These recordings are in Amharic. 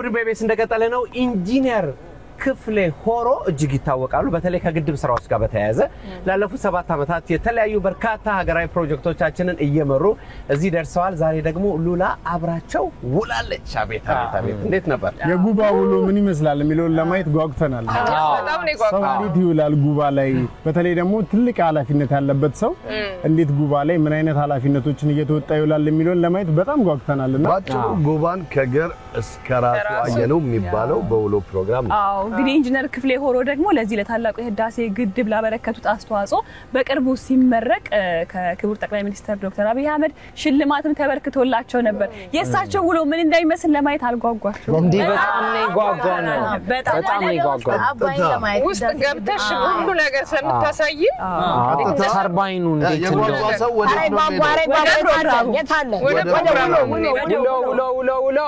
እሁድ በቤስ እንደቀጠለ ነው ኢንጂነር ክፍሌ ሆሮ እጅግ ይታወቃሉ በተለይ ከግድብ ስራዎች ጋር በተያያዘ ላለፉት 7 አመታት የተለያዩ በርካታ ሀገራዊ ፕሮጀክቶቻችንን እየመሩ እዚህ ደርሰዋል ዛሬ ደግሞ ሉላ አብራቸው ውላለች አቤት እንዴት ነበር የጉባ ውሎ ምን ይመስላል የሚለውን ለማየት ጓጉተናል በጣም ነው ጓጉተናል እንዴት ይውላል ጉባ ላይ በተለይ ደግሞ ትልቅ ኃላፊነት ያለበት ሰው እንዴት ጉባ ላይ ምን አይነት ኃላፊነቶችን እየተወጣ ይውላል የሚለውን ለማየት በጣም ጓጉተናልና ባጭሩ ጉባን ከገር እስከ ራሱ አየነው የሚባለው በውሎ ፕሮግራም ነው እንግዲህ ኢንጂነር ክፍሌ ሆሮ ደግሞ ለዚህ ለታላቁ የህዳሴ ግድብ ላበረከቱት አስተዋጽኦ በቅርቡ ሲመረቅ ከክቡር ጠቅላይ ሚኒስትር ዶክተር አብይ አህመድ ሽልማትም ተበርክቶላቸው ነበር የሳቸው ውሎ ምን እንዳይመስል ለማየት አልጓጓችሁ እንዴ በጣም ነው ጓጓነው በጣም ነው ጓጓነው ውስጥ ገብተሽ ሁሉ ነገር ስለምታሳይ ተርባይኑ እንዴት እንደው ወደ ፕሮግራሙ የታለ ወደ ውሎ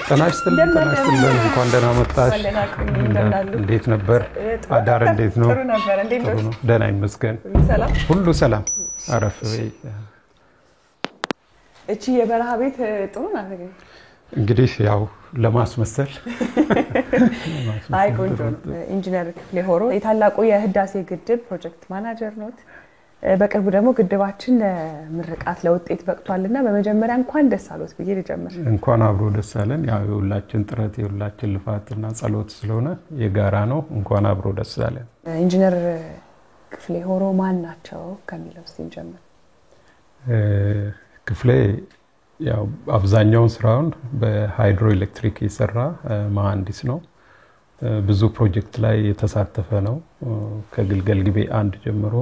ተናስተን እንኳን ደህና መጣሽ እንዴት ነበር አዳር እንዴት ነው ደህና ይመስገን ሁሉ ሰላም አረፍ በይ እቺ የበረሃ ቤት ጥሩ ናት እንግዲህ ያው ለማስመሰል አይ ቆንጆ ኢንጂነር ክፍሌ ሆሮ የታላቁ የህዳሴ ግድብ ፕሮጀክት ማናጀር ኖት በቅርቡ ደግሞ ግድባችን ለምርቃት ለውጤት በቅቷልና በመጀመሪያ እንኳን ደስ አሎት ብዬ ልጀምር እንኳን አብሮ ደስ አለን ያው የሁላችን ጥረት የሁላችን ልፋትና ጸሎት ስለሆነ የጋራ ነው እንኳን አብሮ ደስ አለን ኢንጂነር ክፍሌ ሆሮ ማን ናቸው ከሚለው ሲንጀምር ክፍሌ ያው አብዛኛው ስራውን በሃይድሮ ኤሌክትሪክ ይሰራ መሐንዲስ ነው ብዙ ፕሮጀክት ላይ የተሳተፈ ነው ከግልገል ግቤ አንድ ጀምሮ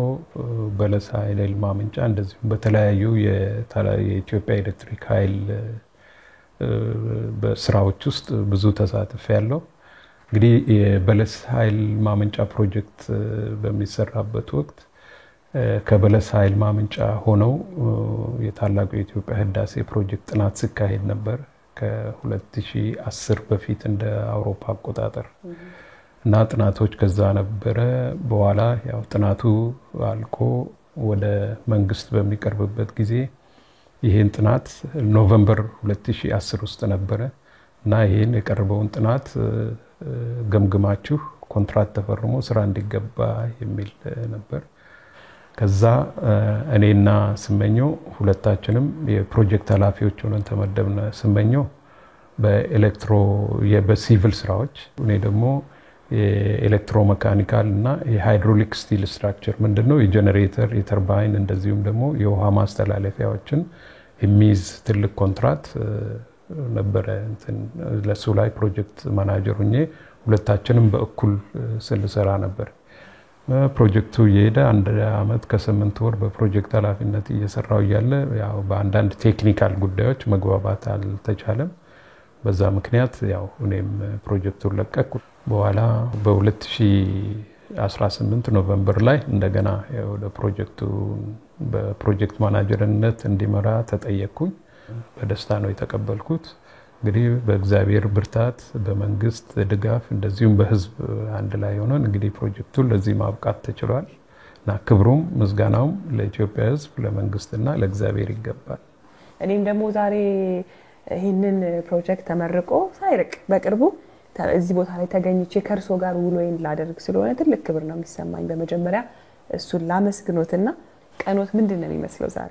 በለሳ ኃይል ማመንጫ እንደዚሁም በተለያዩ የኢትዮጵያ ኤሌክትሪክ ኃይል በስራዎች ውስጥ ብዙ ተሳትፎ ያለው እንግዲህ የበለሳ ኃይል ማመንጫ ፕሮጀክት በሚሰራበት ወቅት ከበለሳ ኃይል ማመንጫ ሆነው የታላቁ የኢትዮጵያ ህዳሴ ፕሮጀክት ጥናት ሲካሄድ ነበር ከ2010 በፊት እንደ አውሮፓ አቆጣጠር እና ጥናቶች ከዛ ነበረ በኋላ ያው ጥናቱ አልቆ ወደ መንግስት በሚቀርብበት ጊዜ ይሄን ጥናት ኖቬምበር 2010 ውስጥ ነበረ እና ይሄን የቀረበውን ጥናት ገምግማችሁ ኮንትራክት ተፈርሞ ስራ እንዲገባ የሚል ነበር ከዛ እኔና ስመኘው ሁለታችንም የፕሮጀክት ኃላፊዎች ሆነን ተመደብነ ስመኘው በኤሌክትሮ በሲቪል ስራዎች እኔ ደግሞ የኤሌክትሮ ሜካኒካል እና የሃይድሮሊክ ስቲል ስትራክቸር ምንድነው የጄነሬተር የተርባይን እንደዚሁም ደግሞ የውሃ ማስተላለፊያዎችን የሚዝ ትልቅ ኮንትራክት ነበረ እንትን ለሱ ላይ ፕሮጀክት ማናጀር ሆኜ ሁለታችንም በእኩል ስንሰራ ነበር ፕሮጀክቱ የሄደ አንድ አመት ከ8 ወር በፕሮጀክት ኃላፊነት እየሰራው ያለ ያው በአንዳንድ ቴክኒካል ጉዳዮች መግባባት አልተቻለም በዛ ምክንያት ያው እኔም ፕሮጀክቱን ለቀቅኩ በኋላ በ2018 ኖቬምበር ላይ እንደገና ወደ ፕሮጀክቱ በፕሮጀክት ማናጀርነት እንዲመራ ተጠየቅኩኝ በደስታ ነው የተቀበልኩት እንግዲህ በእግዚአብሔር ብርታት በመንግስት ድጋፍ እንደዚሁም በህዝብ አንድ ላይ ሆነን እንግዲህ ፕሮጀክቱን ለዚህ ማብቃት ተችሏል እና ክብሩም ምስጋናውም ለኢትዮጵያ ህዝብ ለመንግስትና ለእግዚአብሔር ይገባል እኔም ደግሞ ዛሬ ይሄንን ፕሮጀክት ተመርቆ ሳይርቅ በቅርቡ እዚህ ቦታ ላይ ተገኝቼ ከርሶ ጋር ውሎዬን ላደርግ ስለሆነ ትልቅ ክብር ነው የሚሰማኝ በመጀመሪያ እሱን ላመስግኖትና ቀኖት ምንድነው የሚመስለው ዛሬ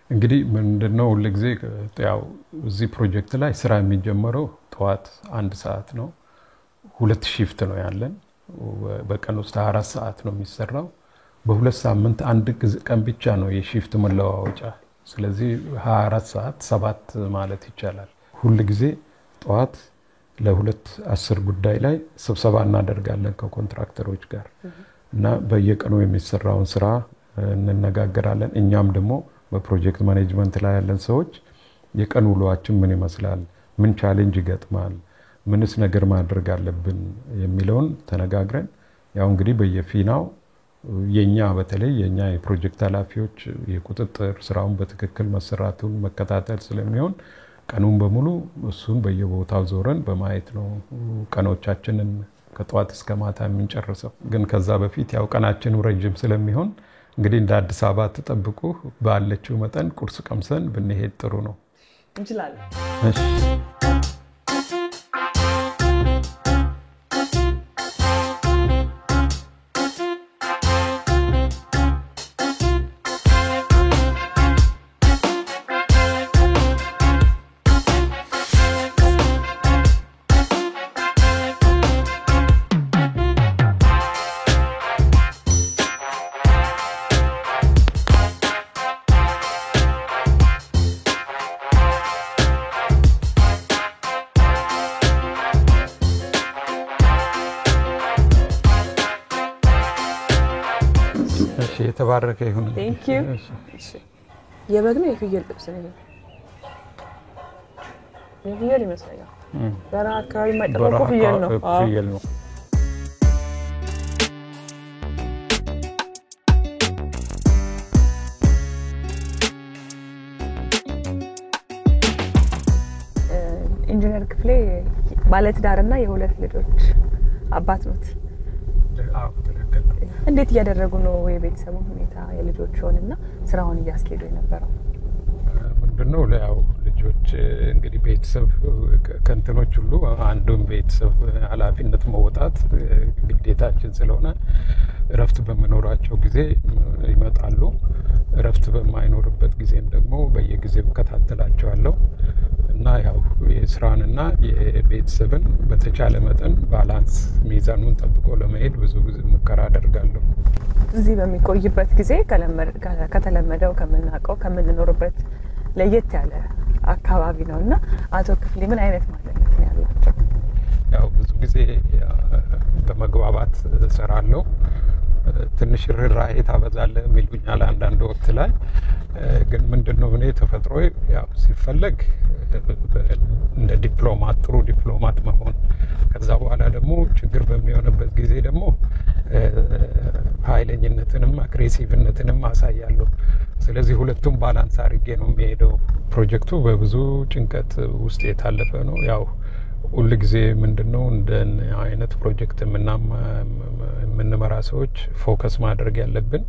እንግዲህ ምንድነው ለጊዜ ያው እዚህ ፕሮጀክት ላይ ስራ የሚጀምረው ጠዋት 1 ሰዓት ነው 2 ሺፍት ነው ያለን በቀን ውስጥ 24 ሰዓት ነው የሚሰራው በሁለት ሳምንት አንድ ቀን ብቻ ነው የሺፍት መለዋወጫ ስለዚህ 24 ሰዓት 7 ማለት ይቻላል ሁሉ ጊዜ ጠዋት ለሁለት 10 ጉዳይ ላይ ስብሰባ እናደርጋለን ከኮንትራክተሮች ጋር እና በየቀኑ የሚሰራውን ስራ እንነጋገራለን። እኛም ደግሞ በፕሮጀክት ማኔጅመንት ላይ ያለን ሰዎች የቀን ውሏችን ምን ይመስላል፣ ምን ቻሌንጅ ይገጥማል፣ ምንስ ነገር ማድረግ አለብን የሚለውን ተነጋግረን ያው እንግዲህ በየፊናው የኛ በተለይ የኛ የፕሮጀክት ኃላፊዎች የቁጥጥር ስራውን በትክክል መሰራቱን መከታተል ስለሚሆን ቀኑን በሙሉ እሱን በየቦታው ዞረን በማየት ነው ቀኖቻችንን ከጧት እስከ ማታ የምንጨርሰው። ግን ከዛ በፊት ያው ቀናችን ረጅም ስለሚሆን እንግዲህ እንደ አዲስ አበባ ተጠብቁ ባለችው መጠን ቁርስ ቀምሰን ብንሄድ ጥሩ ነው እንችላለን። እሺ የተባረከ ይሁን። Thank you. የበግ ነው የፍየል ጥብስ ነው? የፍየል ይመስለኛል። በራ አካባቢ የማይጠበቁ ፍየል ነው። ፍየል ነው። ኢንጂነር ክፍሌ ባለትዳርና የሁለት ልጆች አባት ነው። እንዴት እያደረጉ ነው የቤተሰቡን ሁኔታ የልጆቹንና ስራውን እያስኬዱ የነበረው? ምንድነው ያው ልጆች እንግዲህ ቤተሰብ ከንተኖች ሁሉ አንዱን ቤተሰብ ኃላፊነት መውጣት ግዴታችን ስለሆነ እረፍት በመኖራቸው ጊዜ ይመጣሉ። እረፍት በማይኖርበት ጊዜም ደግሞ በየጊዜው ከታተላቸዋለሁ እና ያው የስራንና የቤተሰብን በተቻለ መጠን ባላንስ ሚዛኑን ጠብቆ ለመሄድ ብዙ ጊዜ ሙከራ አደርጋለሁ። እዚህ በሚቆይበት ጊዜ ከተለመደው ከምናውቀው ከምንኖርበት ለየት ያለ አካባቢ ነውና አቶ ክፍሌ ምን አይነት ማንነት ነው ያላቸው? ያው ብዙ ጊዜ በመግባባት እሰራለሁ። ትንሽ ርህራሄ ታበዛለህ የሚሉኛል አንዳንድ ወቅት ላይ። ግን ምንድነው እኔ ተፈጥሮ ያው ሲፈለግ እንደ ዲፕሎማት ጥሩ ዲፕሎማት መሆን፣ ከዛ በኋላ ደግሞ ችግር በሚሆንበት ጊዜ ደግሞ ኃይለኝነትንም አግሬሲቭነትንም አሳያለሁ። ስለዚህ ሁለቱም ባላንስ አድርጌ ነው የሚሄደው። ፕሮጀክቱ በብዙ ጭንቀት ውስጥ የታለፈ ነው። ያው ሁሉ ጊዜ ምንድነው እንደ አይነት ፕሮጀክት የምንመራ ሰዎች ፎከስ ማድረግ ያለብን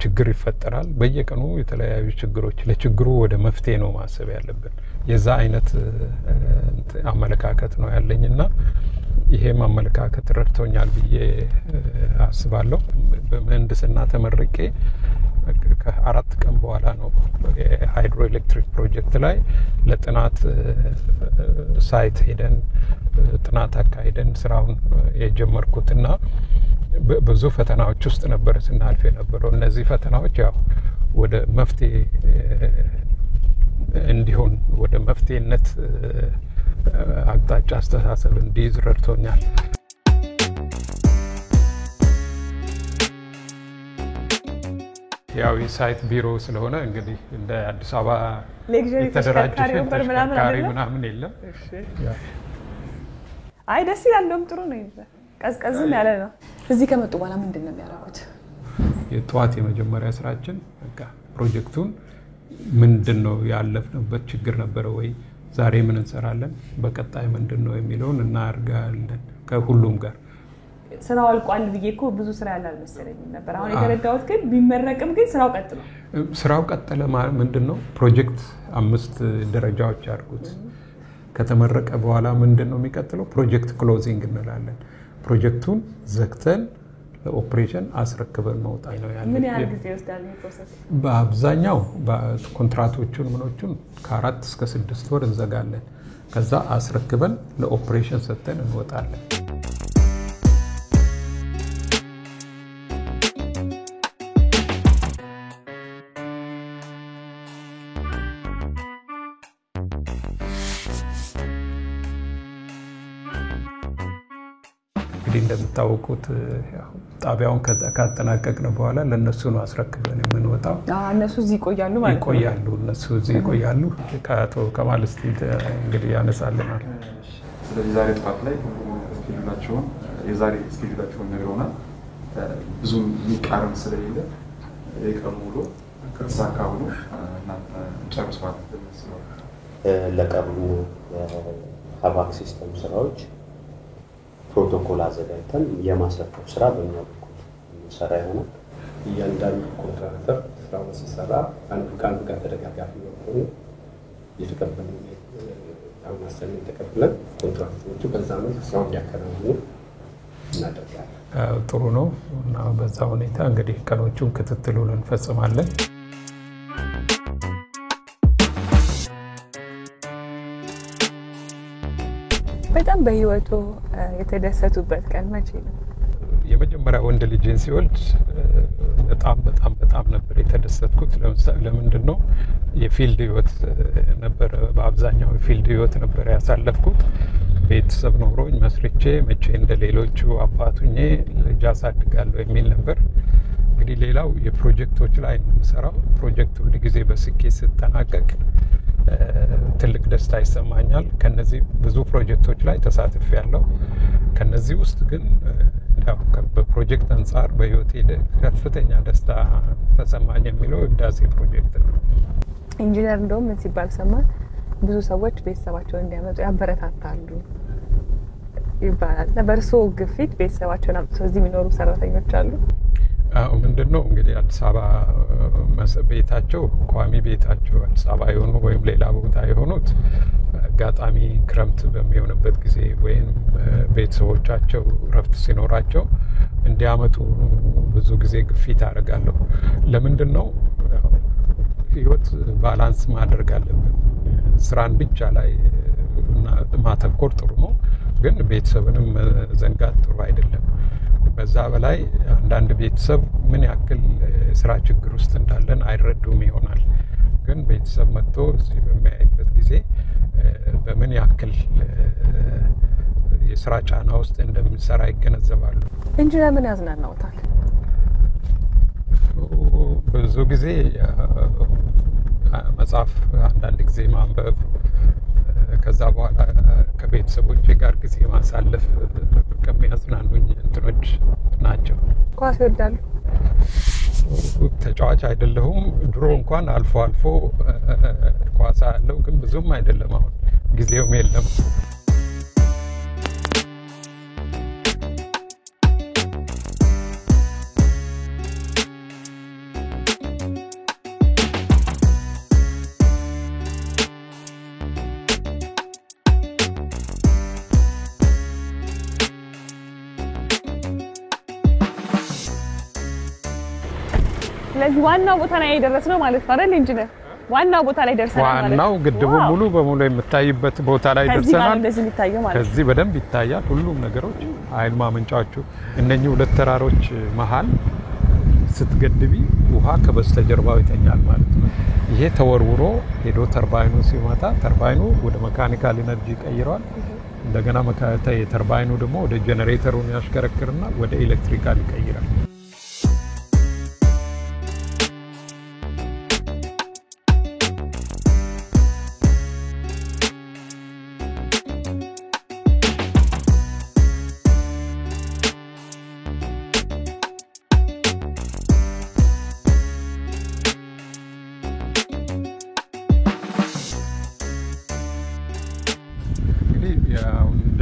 ችግር ይፈጠራል። በየቀኑ የተለያዩ ችግሮች ለችግሩ ወደ መፍትሄ ነው ማሰብ ያለብን። የዛ አይነት አመለካከት ነው ያለኝና ይሄም አመለካከት ረድቶኛል ብዬ አስባለሁ። በምህንድስና ተመርቄ ከ4 ቀን በኋላ ነው የሃይድሮ ኤሌክትሪክ ፕሮጀክት ላይ ለጥናት ሳይት ሄደን ጥናት አካሄደን ስራውን የጀመርኩትና ብዙ ፈተናዎች ውስጥ ነበር ስናልፍ የነበረው። እነዚህ ፈተናዎች ያው ወደ መፍትሄ እንዲሆን ወደ መፍትሄነት አቅጣጫ አስተሳሰብ እንዲይዝ ረድቶኛል። ያው የሳይት ቢሮ ስለሆነ እንግዲህ እንደ አዲስ አበባ የተደራጀ ተሽከርካሪ ምናምን የለም። አይ ደስ ይላል። እንደውም ጥሩ ነው። ቀዝቀዝም ያለ ነው። እዚህ ከመጡ በኋላ ምንድን ነው የሚያደርጉት? የጠዋት የመጀመሪያ ስራችን በቃ ፕሮጀክቱን ምንድነው ያለፍንበት ችግር ነበረ ወይ፣ ዛሬ ምን እንሰራለን፣ በቀጣይ ምንድነው የሚለውን እናርጋለን ከሁሉም ጋር። ስራው አልቋል ብዬ እኮ ብዙ ስራ ያለ አልመሰለኝም ነበር። አሁን የተረዳሁት ግን ቢመረቅም ግን ስራው ቀጥሏል። ስራው ቀጠለ ማለት ምንድነው ፕሮጀክት 5 ደረጃዎች አድርጉት። ከተመረቀ በኋላ ምንድነው የሚቀጥለው? ፕሮጀክት ክሎዚንግ እንላለን። ፕሮጀክቱን ዘግተን ለኦፕሬሽን አስረክበን መውጣት ነው ያለው። ምን ያህል ጊዜ ይወስዳል ይሄ ፕሮሰስ? በአብዛኛው ኮንትራክቶቹን ምኖቹን ከ4 እስከ 6 ወር እንዘጋለን። ከዛ አስረክበን ለኦፕሬሽን ሰጥተን እንወጣለን። እንግዲህ እንደምታውቁት ጣቢያውን ካጠናቀቅን በኋላ ለነሱ ነው አስረክበን የምንወጣው። እነሱ እዚህ ይቆያሉ ማለት ነው። ይቆያሉ፣ እነሱ እዚህ ይቆያሉ። ከአቶ ከማል እስቲ እንግዲህ ያነሳልናል። ስለዚህ ዛሬ ጠዋት ላይ ስኬጁላቸውን የዛሬ ስኬጁላቸውን ነግረውናል። ብዙም የሚቃረን ስለሌለ የቀኑ ውሎ ከተሳካ ሆኖ ጨርስ ማለት ነው። ለቀሩ ሀባክ ሲስተም ስራዎች ፕሮቶኮል አዘጋጅተን የማስረከብ ስራ በእኛ በኩል የሚሰራ ይሆናል። እያንዳንዱ ኮንትራክተር ስራውን ሲሰራ አንዱ ከአንዱ ጋር ተደጋጋፊ በመሆኑ የተቀበልን አሁን አሰሪን ተቀብለን ኮንትራክተሮቹ በዛ መልክ ስራውን እንዲያከናውኑ እናደርጋለን። ጥሩ ነው እና በዛ ሁኔታ እንግዲህ ቀኖቹን ክትትሉን እንፈጽማለን። በጣም በህይወቱ የተደሰቱበት ቀን መቼ ነው? የመጀመሪያ ወንድ ልጅን ሲወልድ በጣም ነበር የተደሰትኩት። ለምንድን ነው? የፊልድ ህይወት ነበር፣ በአብዛኛው የፊልድ ህይወት ነበር ያሳለፍኩት። ቤተሰብ ኖሮኝ መስርቼ መቼ እንደሌሎቹ አባቱኜ ልጅ አሳድጋለሁ የሚል ነበር። እንግዲህ ሌላው የፕሮጀክቶች ላይ ነው የምሰራው። ፕሮጀክት ሁል ጊዜ በስኬት ሲጠናቀቅ ትልቅ ደስታ ይሰማኛል። ከነዚህ ብዙ ፕሮጀክቶች ላይ ተሳትፌያለሁ። ከነዚህ ውስጥ ግን በፕሮጀክት አንጻር በህይወቴ ከፍተኛ ደስታ ተሰማኝ የሚለው ህዳሴ ፕሮጀክት ነው። ኢንጂነር እንደውም ምን ሲባል ሰማን? ብዙ ሰዎች ቤተሰባቸውን እንዲያመጡ ያበረታታሉ ይባላል። በእርስዎ ግፊት ቤተሰባቸውን አምጥተው እዚህ የሚኖሩ ሰራተኞች አሉ? ምንድነው እንግዲህ አዲስ አበባ ቤታቸው ቋሚ ቤታቸው አዲስ አበባ የሆኑ ወይም ሌላ ቦታ የሆኑት አጋጣሚ ክረምት በሚሆንበት ጊዜ ወይም ቤተሰቦቻቸው ረፍት ሲኖራቸው እንዲያመጡ ብዙ ጊዜ ግፊት አደርጋለሁ። ለምንድን ነው? ህይወት ባላንስ ማድረግ አለብን። ስራን ብቻ ላይ ማተኮር ጥሩ ነው፣ ግን ቤተሰብንም መዘንጋት ጥሩ አይደለም። በዛ በላይ አንዳንድ ቤተሰብ ምን ያክል ስራ ችግር ውስጥ እንዳለን አይረዱም ይሆናል። ግን ቤተሰብ መጥቶ እዚህ በሚያይበት ጊዜ በምን ያክል የስራ ጫና ውስጥ እንደምንሰራ ይገነዘባሉ። ኢንጂነር ምን ያዝናናውታል? ብዙ ጊዜ መጽሐፍ፣ አንዳንድ ጊዜ ማንበብ፣ ከዛ በኋላ ከቤተሰቦቼ ጋር ጊዜ ማሳለፍ ከሚያዝናኑኝ እንትኖች ናቸው። ኳስ ይወዳሉ? ተጫዋች አይደለሁም። ድሮ እንኳን አልፎ አልፎ ኳስ ያለው ግን ብዙም አይደለም። አሁን ጊዜውም የለም። ስለዚህ ዋናው ቦታ ላይ የደረስነው ማለት ነው አይደል ኢንጂነር? ዋናው ቦታ ላይ ደርሰናል ማለት ነው። ዋናው ግድቡ ሙሉ በሙሉ የምታይበት ቦታ ላይ ደርሰናል። ከዚህ በደንብ ይታያል ሁሉም ነገሮች። ኃይል ማመንጫዎቹ እነኚህ ሁለት ተራሮች መሃል ስትገድቢ ውሃ ከበስተጀርባው ይተኛል ማለት ነው። ይሄ ተወርውሮ ሄዶ ተርባይኑ ሲመታ ተርባይኑ ወደ መካኒካል ኢነርጂ ይቀይረዋል። እንደገና ተርባይኑ ደግሞ ወደ ጄኔሬተሩን ያሽከረክርና ወደ ኤሌክትሪካል ይቀይራል።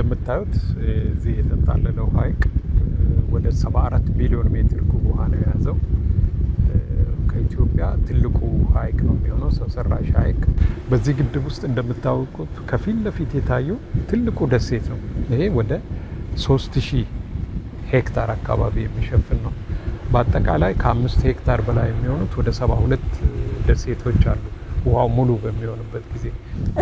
እንደምታዩት እዚህ የተንጣለለው ሐይቅ ወደ 74 ቢሊዮን ሜትር ኩብ ውሃ ነው የያዘው። ከኢትዮጵያ ትልቁ ሐይቅ ነው የሚሆነው፣ ሰው ሰራሽ ሐይቅ። በዚህ ግድብ ውስጥ እንደምታውቁት ከፊት ለፊት የታየው ትልቁ ደሴት ነው። ይሄ ወደ 3000 ሄክታር አካባቢ የሚሸፍን ነው። በአጠቃላይ ከ5 ሄክታር በላይ የሚሆኑት ወደ 72 ደሴቶች አሉ ውሃው ሙሉ በሚሆንበት ጊዜ።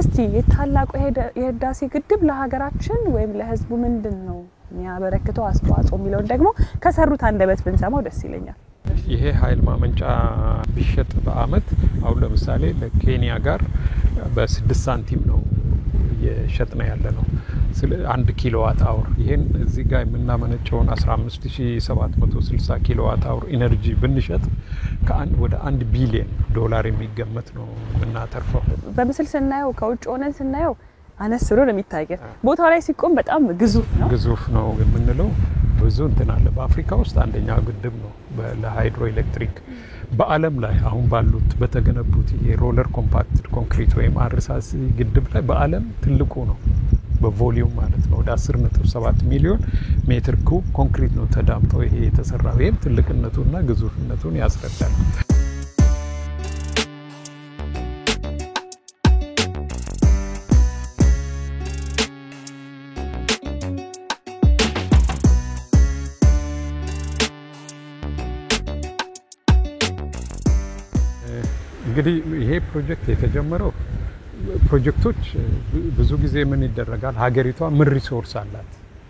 እስቲ የታላቁ የህዳሴ ግድብ ለሀገራችን ወይም ለህዝቡ ምንድን ነው የሚያበረክተው አስተዋጽኦ የሚለውን ደግሞ ከሰሩት አንደበት ብንሰማው ደስ ይለኛል። ይሄ ኃይል ማመንጫ ቢሸጥ በአመት አሁን ለምሳሌ ለኬንያ ጋር በ6 ሳንቲም ነው እየሸጥን ያለ ነው። 1 ኪሎዋት አወር ይሄን እዚህ ጋር የምናመነጨውን 15760 ኪሎዋት አወር ኢነርጂ ብንሸጥ ወደ 1 ቢሊዮን ዶላር የሚገመት ነው የምናተርፈው። በምስል ስናየው ከውጭ ሆነን ስናየው አነስ ብሎ ነው የሚታየው። ቦታው ላይ ሲቆም በጣም ግዙፍ ነው የምንለው። ብዙ እንትን አለ። በአፍሪካ ውስጥ አንደኛ ግድብ ነው ለሃይድሮ ኤሌክትሪክ። በዓለም ላይ አሁን ባሉት በተገነቡት የሮለር ኮምፓክትድ ኮንክሪት ወይም አርሳሲ ግድብ ላይ በዓለም ትልቁ ነው በቮሊዩም ማለት ነው። ወደ 10.7 ሚሊዮን ሜትር ኩብ ኮንክሪት ነው ተዳምጠው ይሄ የተሰራው። ይሄም ትልቅነቱና ግዙፍነቱን ያስረዳል። እንግዲህ ይሄ ፕሮጀክት የተጀመረው ፕሮጀክቶች ብዙ ጊዜ ምን ይደረጋል ሀገሪቷ ምን ሪሶርስ አላት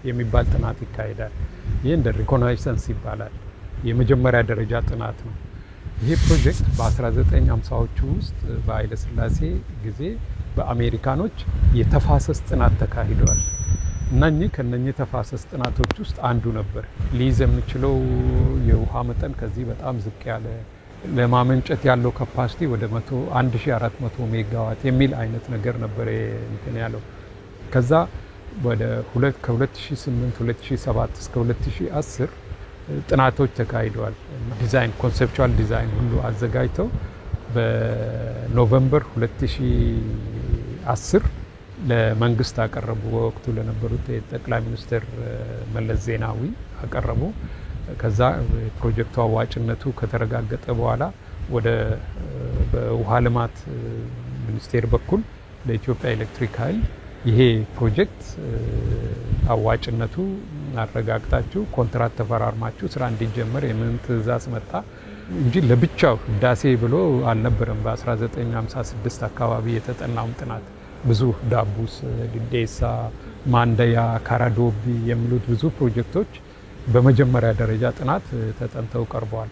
የሚባል ጥናት ይካሄዳል። ይሄ እንደ ሪኮናይሰንስ ይባላል። የመጀመሪያ ደረጃ ጥናት ነው። ይሄ ፕሮጀክት በ1950ዎቹ ውስጥ በኃይለ ሥላሴ ጊዜ በአሜሪካኖች የተፋሰስ ጥናት ተካሂደዋል። እነኚህ ከነኚህ ተፋሰስ ጥናቶች ውስጥ አንዱ ነበር። ሊይዝ የሚችለው የውሃ መጠን ከዚህ በጣም ዝቅ ያለ ለማመንጨት ያለው ካፓሲቲ ወደ 1400 ሜጋዋት የሚል አይነት ነገር ነበር እንትን ያለው። ከዛ ወደ ከ2008 2007 እስከ 2010 ጥናቶች ተካሂደዋል። ዲዛይን ኮንሴፕቹዋል ዲዛይን ሁሉ አዘጋጅተው በኖቬምበር 2010 ለመንግስት አቀረቡ። በወቅቱ ለነበሩት ጠቅላይ ሚኒስትር መለስ ዜናዊ አቀረቡ። ከዛ ፕሮጀክቱ አዋጭነቱ ከተረጋገጠ በኋላ ወደ በውሃ ልማት ሚኒስቴር በኩል ለኢትዮጵያ ኤሌክትሪክ ኃይል ይሄ ፕሮጀክት አዋጭነቱ አረጋግጣችሁ ኮንትራት ተፈራርማችሁ ስራ እንዲጀመር የምን ትዕዛዝ መጣ እንጂ ለብቻው ህዳሴ ብሎ አልነበረም። በ1956 አካባቢ የተጠናው ጥናት ብዙ ዳቡስ፣ ዲዴሳ፣ ማንደያ፣ ካራዶቢ የሚሉት ብዙ ፕሮጀክቶች በመጀመሪያ ደረጃ ጥናት ተጠንተው ቀርበዋል።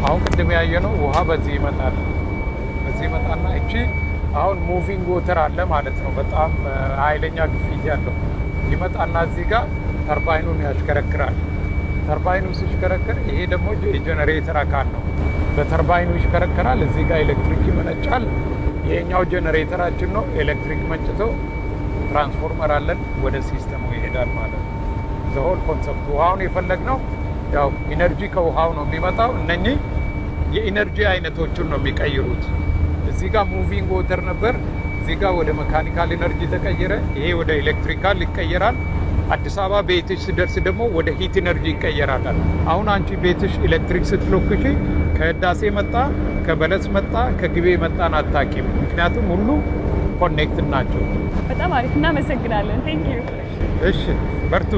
አሁን ቅድም ያየነው ውሃ በዚህ ይመጣል። በዚህ ይመጣና እቺ አሁን ሙቪንግ ወተር አለ ማለት ነው። በጣም ኃይለኛ ግፊት ያለው ይመጣና እዚህ ጋር ተርባይኑን ያሽከረክራል። ተርባይኑ ሲሽከረክር ይሄ ደግሞ የጀነሬተር አካል ነው። በተርባይኑ ይሽከረከራል። እዚህ ጋር ኤሌክትሪክ ይመነጫል። ይሄኛው ጀነሬተራችን ነው። ኤሌክትሪክ መንጭቶ ትራንስፎርመር አለን ወደ ሲስተሙ ይሄዳል ማለት ነው። ዘሆል ኮንሰፕት ውሃውን የፈለግነው ያው ኢነርጂ ከውሃው ነው የሚመጣው። እነኚህ የኢነርጂ አይነቶቹን ነው የሚቀይሩት። እዚህ ጋር ሙቪንግ ወተር ነበር፣ እዚህ ጋር ወደ መካኒካል ኢነርጂ ተቀየረ። ይሄ ወደ ኤሌክትሪካል ይቀየራል። አዲስ አበባ ቤትሽ ሲደርስ ደግሞ ወደ ሂት ኢነርጂ ይቀየራል። አሁን አንቺ ቤትሽ ኤሌክትሪክ ስትሎክሺ ከህዳሴ መጣ፣ ከበለስ መጣ፣ ከግቤ መጣን አታውቂም። ምክንያቱም ሁሉ ኮኔክትድ ናቸው። በጣም አሪፍ እናመሰግናለን። ቴንክ ዩ። እሺ በርቱ።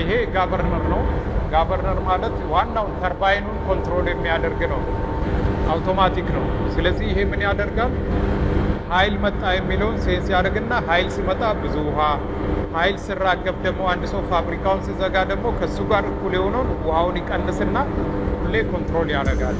ይሄ ጋቨርነር ነው። ጋቨርነር ማለት ዋናው ተርባይኑን ኮንትሮል የሚያደርግ ነው። አውቶማቲክ ነው። ስለዚህ ይሄ ምን ያደርጋል? ኃይል መጣ የሚለውን ሴንስ ያደርግና ኃይል ሲመጣ ብዙ ውሃ፣ ኃይል ሲራገፍ ደግሞ አንድ ሰው ፋብሪካውን ሲዘጋ ደግሞ ከሱ ጋር እኩል የሆነውን ውሃውን ይቀንስና ሁሌ ኮንትሮል ያደርጋል።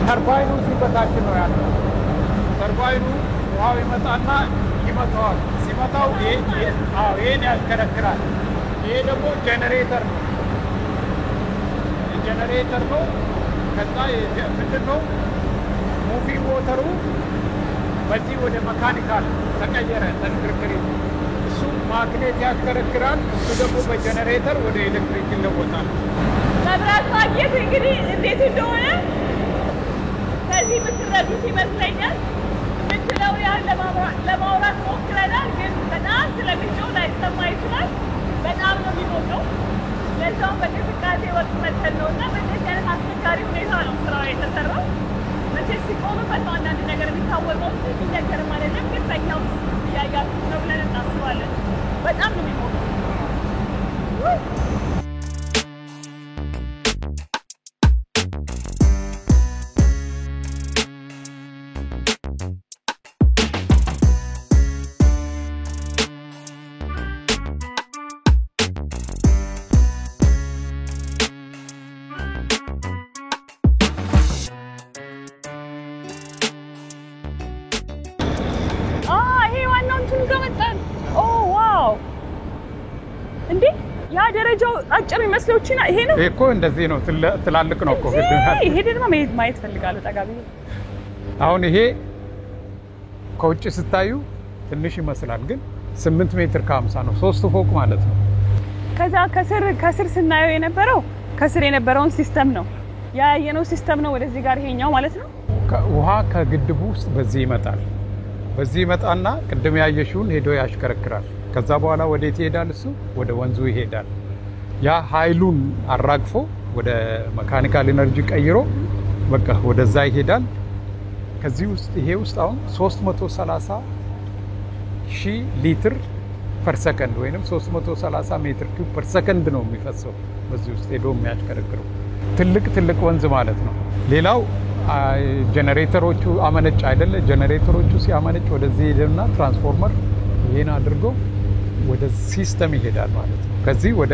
ተርባይኑ ሲበታች ነው ያለው። ተርባይኑ ውሃው ይመጣና ይመታዋል። ሲመታው ይሄን ያሽከረክራል። ይሄ ደግሞ ጄኔሬተር ነው። ጄኔሬተር ነው። ከዛ ምንድን ነው ሙቪንግ ሞተሩ በዚህ ወደ መካኒካል ተቀየረ። ተሽከርካሪ እሱ ማግኔት ያሽከረክራል። እሱ ደግሞ በጄኔሬተር ወደ ኤሌክትሪክ ይለወጣል። መብራት ማግኘት እንግዲህ እንዴት እንደሆነ ከዚህ የምትረዱት ይመስለኛል። የምንችለው ያህል ለማውራት ሞክረናል፣ ግን በጣም ስለምንጮህ ላይሰማ ይችላል። በጣም ነው የሚሞቀው። ለዛውም በእንቅስቃሴ ወቅት መተን ነው እና በእንደዚህ አይነት አስቸጋሪ ሁኔታ ነው ስራው የተሰራው። መቼስ ሲቆምበት ነው አንዳንድ ነገር የሚታወቀው እንጂ የሚነገርም አይደለም። ግን በእኛ ውስጥ እያያችሁት ነው ብለን እናስባለን። በጣም ነው የሚሞቀው። ደረጃው አጭር የሚመስለው ይሄ ነው እኮ እንደዚህ ነው። ትላልቅ ነው እኮ ይሄ ደግሞ ማየት ፈልጋለሁ ጠጋቢ። አሁን ይሄ ከውጭ ስታዩ ትንሽ ይመስላል፣ ግን 8 ሜትር ከ50 ነው። 3 ፎቅ ማለት ነው። ከዛ ከስር ስናየው የነበረው ከስር የነበረውን ሲስተም ነው ያየነው። ሲስተም ነው ወደዚህ ጋር ይሄኛው ማለት ነው። ውሃ ከግድቡ ውስጥ በዚህ ይመጣል። በዚህ ይመጣና ቅድም ያየሽውን ሄዶ ያሽከረክራል። ከዛ በኋላ ወዴት ይሄዳል? እሱ ወደ ወንዙ ይሄዳል። ያ ኃይሉን አራግፎ ወደ መካኒካል ኢነርጂ ቀይሮ በቃ ወደዛ ይሄዳል። ከዚህ ውስጥ ይሄ ውስጥ አሁን 330 ሺህ ሊትር ፐር ሰከንድ ወይንም 330 ሜትር ኪዩብ ፐር ሰከንድ ነው የሚፈሰው በዚህ ውስጥ ሄዶ የሚያሽከረክረው። ትልቅ ወንዝ ማለት ነው። ሌላው ጄኔሬተሮቹ አመነጭ አይደለ? ጄኔሬተሮቹ ሲያመነጭ ወደዚህ ሄድና ትራንስፎርመር ይሄን አድርጎ ወደ ሲስተም ይሄዳል ማለት ነው። ከዚህ ወደ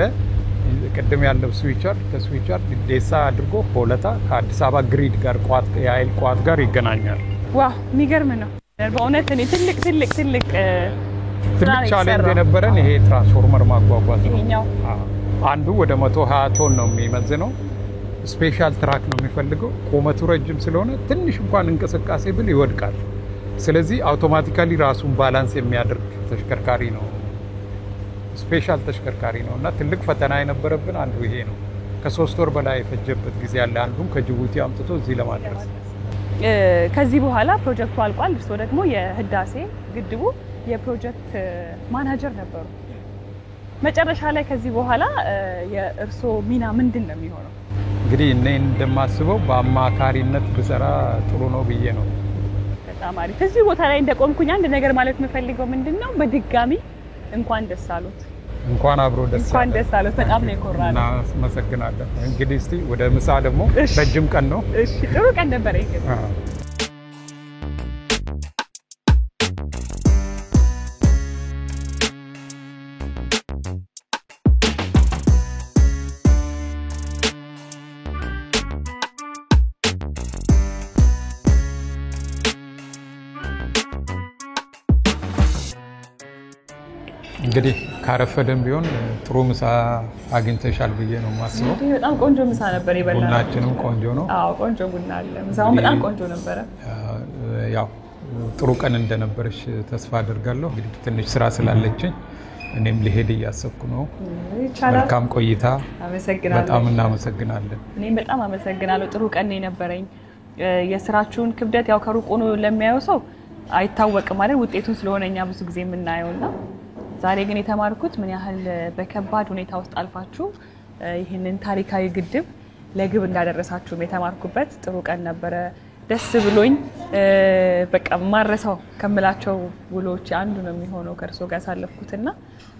ቅድም ያለው ስዊቸር ከስዊቸር ዴሳ አድርጎ ሆለታ ከአዲስ አበባ ግሪድ ጋር የኃይል ቋት ጋር ይገናኛል። ዋው የሚገርም ነው በእውነት። እኔ ትልቅ ቻሌንጅ የነበረን ይሄ ትራንስፎርመር ማጓጓዝ ነው። ይሄኛው አንዱ ወደ 120 ቶን ነው የሚመዝነው። ስፔሻል ትራክ ነው የሚፈልገው። ቁመቱ ረጅም ስለሆነ ትንሽ እንኳን እንቅስቃሴ ብል ይወድቃል። ስለዚህ አውቶማቲካሊ ራሱን ባላንስ የሚያደርግ ተሽከርካሪ ነው። ስፔሻል ተሽከርካሪ ነው እና ትልቅ ፈተና የነበረብን አንዱ ይሄ ነው። ከ3 ወር በላይ የፈጀበት ጊዜ ያለ አንዱን ከጅቡቲ አምጥቶ እዚህ ለማድረስ። ከዚህ በኋላ ፕሮጀክቱ አልቋል። እርስዎ ደግሞ የህዳሴ ግድቡ የፕሮጀክት ማናጀር ነበሩ። መጨረሻ ላይ ከዚህ በኋላ የእርስዎ ሚና ምንድን ነው የሚሆነው? እንግዲህ እኔ እንደማስበው በአማካሪነት ብሰራ ጥሩ ነው ብዬ ነው። በጣም አሪፍ። እዚህ ቦታ ላይ እንደቆምኩኝ አንድ ነገር ማለት የምፈልገው ምንድነው በድጋሚ እንኳን ደስ አሉት። እንኳን አብሮ እንኳን ደስ አሉት። በጣም ነው የኮራነው። እናመሰግናለን። እንግዲህ እስቲ ወደ ምሳ ደግሞ ረጅም ቀን ነው። እሺ ጥሩ ቀን ነበር ይሄ። እንግዲህ ካረፈደም ቢሆን ጥሩ ምሳ አግኝተሻል ብዬ ነው የማስበው። በጣም ቆንጆ ምሳ ነበር የበላነው። ቡናችንም ቆንጆ ነው። አዎ ቆንጆ ቡና አለ። ምሳው በጣም ቆንጆ ነበረ። ያው ጥሩ ቀን እንደነበረሽ ተስፋ አደርጋለሁ። እንግዲህ ትንሽ ስራ ስላለችኝ እኔም ልሄድ እያሰብኩ ነው። መልካም ቆይታ። አመሰግናለሁ። በጣም እናመሰግናለን። እኔም በጣም አመሰግናለሁ። ጥሩ ቀን የነበረኝ። የስራችሁን ክብደት ያው ከሩቅ ሆኖ ለሚያየው ሰው አይታወቅም ማለት ውጤቱን ስለሆነኛ ብዙ ጊዜ የምናየውና ዛሬ ግን የተማርኩት ምን ያህል በከባድ ሁኔታ ውስጥ አልፋችሁ ይሄንን ታሪካዊ ግድብ ለግብ እንዳደረሳችሁ የተማርኩበት ጥሩ ቀን ነበረ። ደስ ብሎኝ በቃ ማረሳው ከመላቸው ውሎች አንዱ ነው የሚሆነው ከርሶ ጋር ሳለፍኩትና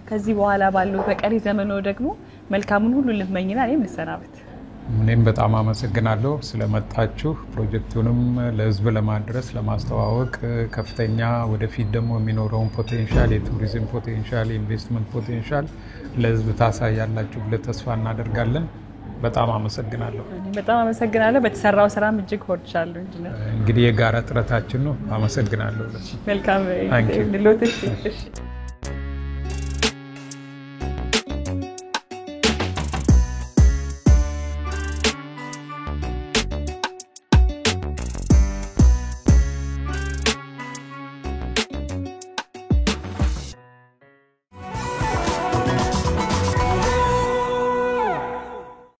ከዚህ በኋላ ባለው በቀሪ ዘመኖ ደግሞ መልካሙን ሁሉ ልመኝና እኔም ልሰናበት። እኔም በጣም አመሰግናለሁ ስለመጣችሁ ፕሮጀክቱንም ለህዝብ ለማድረስ ለማስተዋወቅ ከፍተኛ ወደፊት ደግሞ የሚኖረውን ፖቴንሻል የቱሪዝም ፖቴንሻል ኢንቨስትመንት ፖቴንሻል ለህዝብ ታሳያላችሁ ብለን ተስፋ እናደርጋለን። በጣም አመሰግናለሁ። በጣም አመሰግናለሁ። በተሰራው ስራም እጅግ ኮርቻለሁ። እንግዲህ የጋራ ጥረታችን ነው። አመሰግናለሁ። መልካም